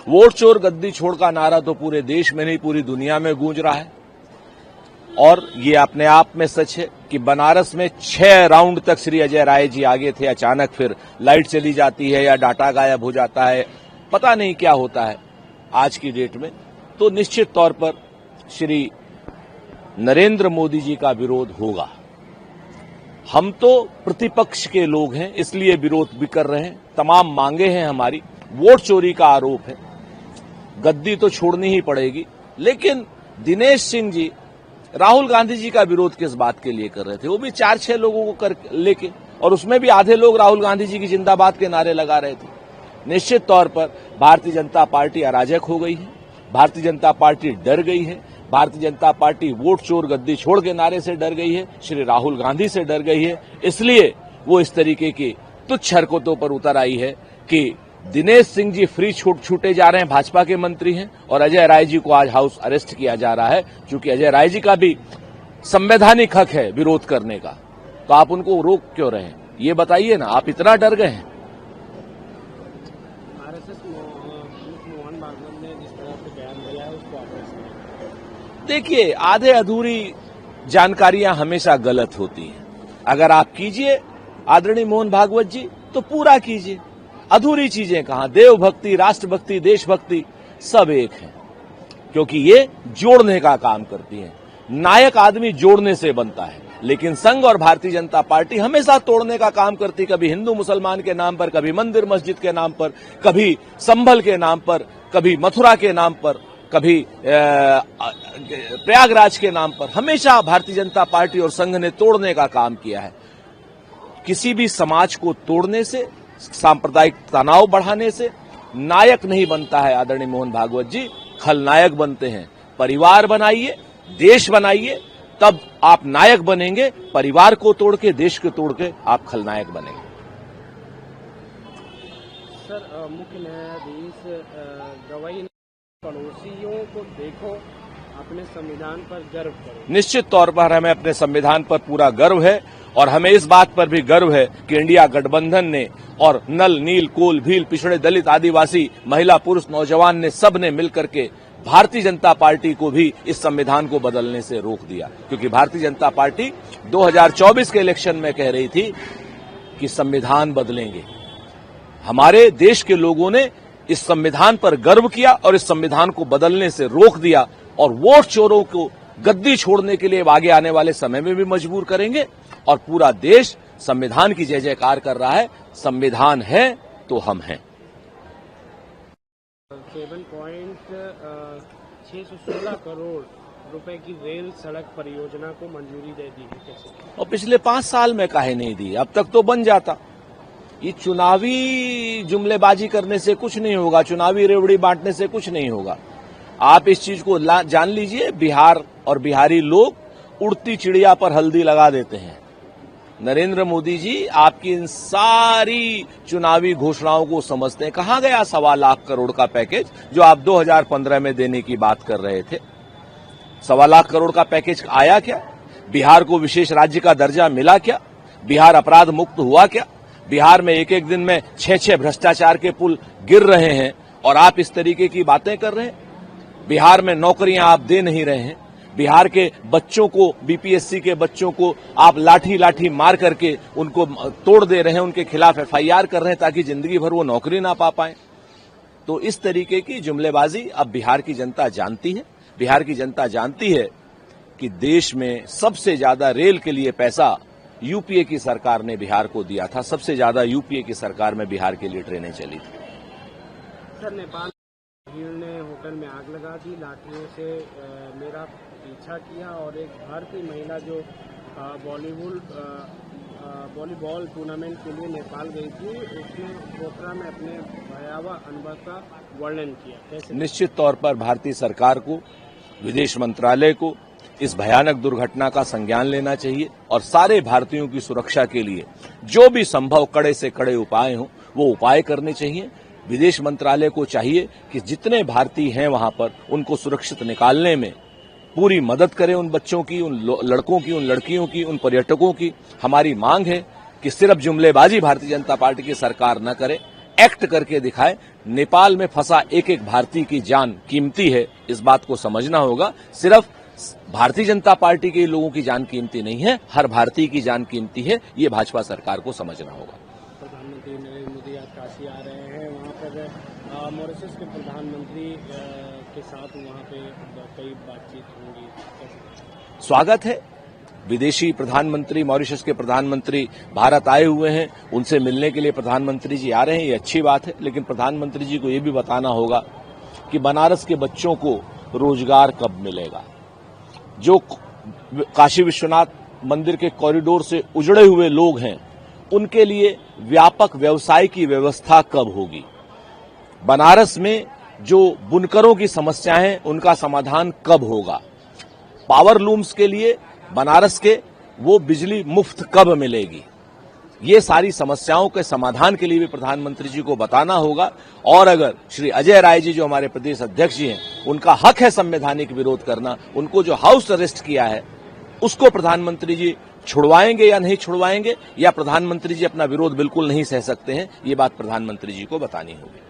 Vote चोर गद्दी छोड़ का नारा तो पूरे देश में नहीं पूरी दुनिया में गूंज रहा है। और ये अपने आप में सच है कि बनारस में 6 राउंड तक श्री अजय राय जी आगे थे, अचानक फिर लाइट चली जाती है या डाटा गायब हो जाता है, पता नहीं क्या होता है आज की डेट में। तो निश्चित तौर पर श्री नरेंद्र मोदी जी का विरोध होगा। हम तो प्रतिपक्ष के लोग हैं, इसलिए विरोध भी कर रहे हैं। तमाम मांगे हैं हमारी। वोट चोरी का आरोप है, गद्दी तो छोड़नी ही पड़ेगी। लेकिन दिनेश सिंह जी राहुल गांधी जी का विरोध किस बात के लिए कर रहे थे? वो भी 4-6 लोगों को लेके, और उसमें भी आधे लोग राहुल गांधी जी की जिंदाबाद के नारे लगा रहे थे। निश्चित तौर पर भारतीय जनता पार्टी अराजक हो गई है, भारतीय जनता पार्टी डर गई है, भारतीय जनता पार्टी वोट चोर गद्दी छोड़ के नारे से डर गई है, श्री राहुल गांधी से डर गई है। इसलिए वो इस तरीके की तुच्छ हरकतों पर उतर आई है कि दिनेश सिंह जी फ्री छूटे जा रहे हैं, भाजपा के मंत्री हैं, और अजय राय जी को आज हाउस अरेस्ट किया जा रहा है, क्योंकि अजय राय जी का भी संवैधानिक हक है विरोध करने का। तो आप उनको रोक क्यों रहे हैं, ये बताइए ना। आप इतना डर गए हैं। मोहन भागवत ने जिस तरह से बयान दिया है उसको आप देखिए, आधे अधूरी जानकारियां हमेशा गलत होती हैं। अगर आप कीजिए आदरणीय मोहन भागवत जी तो पूरा कीजिए। अधूरी चीजें कहां? देवभक्ति, राष्ट्रभक्ति, देशभक्ति सब एक है, क्योंकि ये जोड़ने का काम करती हैं। नायक आदमी जोड़ने से बनता है, लेकिन संघ और भारतीय जनता पार्टी हमेशा तोड़ने का काम करती। कभी हिंदू मुसलमान के नाम पर, कभी मंदिर मस्जिद के नाम पर, कभी संभल के नाम पर, कभी मथुरा के नाम पर, कभी प्रयागराज के नाम पर। हमेशा भारतीय जनता पार्टी और संघ ने तोड़ने का काम किया है। किसी भी समाज को तोड़ने से, सांप्रदायिक तनाव बढ़ाने से नायक नहीं बनता है आदरणीय मोहन भागवत जी, खलनायक बनते हैं। परिवार बनाइए, देश बनाइए, तब आप नायक बनेंगे। परिवार को तोड़ के, देश को तोड़ के आप खलनायक बनेंगे। सर, मुख्य न्यायाधीश गवाही, पड़ोसियों को देखो, अपने संविधान पर गर्व करो। निश्चित तौर पर हमें अपने संविधान पर पूरा गर्व है, और हमें इस बात पर भी गर्व है कि इंडिया गठबंधन ने और नल, नील, कोल, भील, पिछड़े, दलित, आदिवासी, महिला, पुरुष, नौजवान ने सब ने मिलकर के भारतीय जनता पार्टी को भी इस संविधान को बदलने से रोक दिया। क्योंकि भारतीय जनता पार्टी 2024 के इलेक्शन में कह रही थी कि संविधान बदलेंगे। हमारे देश के लोगों ने इस संविधान पर गर्व किया और इस संविधान को बदलने से रोक दिया, और वोट चोरों को गद्दी छोड़ने के लिए आगे आने वाले समय में भी मजबूर करेंगे। और पूरा देश संविधान की जय जयकार कर रहा है। संविधान है तो हम हैं। 7.616 करोड़ रुपए की रेल सड़क परियोजना को मंजूरी दे दी है। कैसे? और पिछले 5 साल में काहे नहीं दी? अब तक तो बन जाता। ये चुनावी जुमलेबाजी करने से कुछ नहीं होगा, चुनावी रेवड़ी बांटने से कुछ नहीं होगा। आप इस चीज को जान लीजिए, बिहार और बिहारी लोग उड़ती चिड़िया पर हल्दी लगा देते हैं। नरेंद्र मोदी जी आपकी इन सारी चुनावी घोषणाओं को समझते हैं। कहां गया 1.25 लाख करोड़ का पैकेज जो आप 2015 में देने की बात कर रहे थे? 1.25 लाख करोड़ का पैकेज आया क्या? बिहार को विशेष राज्य का दर्जा मिला क्या? बिहार अपराध मुक्त हुआ क्या? बिहार में एक एक दिन में 6-6 भ्रष्टाचार के पुल गिर रहे हैं, और आप इस तरीके की बातें कर रहे हैं। बिहार में नौकरियां आप दे नहीं रहे हैं। बिहार के बच्चों को, बीपीएससी के बच्चों को आप लाठी लाठी मार करके उनको तोड़ दे रहे हैं, उनके खिलाफ एफआईआर कर रहे हैं ताकि जिंदगी भर वो नौकरी ना पा पाए। तो इस तरीके की जुमलेबाजी अब बिहार की जनता जानती है। बिहार की जनता जानती है कि देश में सबसे ज्यादा रेल के लिए पैसा यूपीए की सरकार ने बिहार को दिया था। सबसे ज्यादा यूपीए की सरकार में बिहार के लिए ट्रेनें चली थी। सर, नेपाल भीड़ ने होटल में आग लगा दी, लाठियों से मेरा पीछा किया, और एक भारतीय महिला जो वॉलीबॉल टूर्नामेंट के लिए नेपाल गई थी, उसने पोखरा में अपने भयावह अनुभव का वर्णन किया। कैसे? निश्चित तौर पर भारतीय सरकार को, विदेश मंत्रालय को इस भयानक दुर्घटना का संज्ञान लेना चाहिए, और सारे भारतीयों की सुरक्षा के लिए जो भी संभव कड़े से कड़े उपाय हों वो उपाय करने चाहिए। विदेश मंत्रालय को चाहिए कि जितने भारतीय हैं वहां पर उनको सुरक्षित निकालने में पूरी मदद करें। उन बच्चों की, उन लड़कों की, उन लड़कियों की, उन पर्यटकों की। हमारी मांग है कि सिर्फ जुमलेबाजी भारतीय जनता पार्टी की सरकार न करे, एक्ट करके दिखाए। नेपाल में फंसा एक एक भारतीय की जान कीमती है, इस बात को समझना होगा। सिर्फ भारतीय जनता पार्टी के लोगों की जान कीमती नहीं है, हर भारतीय की जान कीमती है, ये भाजपा सरकार को समझना होगा। प्रधानमंत्री नरेंद्र मोदी आज काशी आ रहे हैं, वहाँ पर मॉरिशस के प्रधानमंत्री के साथ वहाँ पे कई बातचीत होंगी, स्वागत है। विदेशी प्रधानमंत्री, मॉरिशस के प्रधानमंत्री भारत आए हुए हैं, उनसे मिलने के लिए प्रधानमंत्री जी आ रहे हैं, ये अच्छी बात है। लेकिन प्रधानमंत्री जी को ये भी बताना होगा कि बनारस के बच्चों को रोजगार कब मिलेगा, जो काशी विश्वनाथ मंदिर के कॉरिडोर से उजड़े हुए लोग हैं, उनके लिए व्यापक व्यवसाय की व्यवस्था कब होगी, बनारस में जो बुनकरों की समस्याएं हैं उनका समाधान कब होगा, पावर लूम्स के लिए बनारस के वो बिजली मुफ्त कब मिलेगी, ये सारी समस्याओं के समाधान के लिए भी प्रधानमंत्री जी को बताना होगा। और अगर श्री अजय राय जी जो हमारे प्रदेश अध्यक्ष जी हैं, उनका हक है संवैधानिक विरोध करना, उनको जो हाउस अरेस्ट किया है उसको प्रधानमंत्री जी छुड़वाएंगे या नहीं छुड़वाएंगे, या प्रधानमंत्री जी अपना विरोध बिल्कुल नहीं सह सकते हैं, ये बात प्रधानमंत्री जी को बतानी होगी।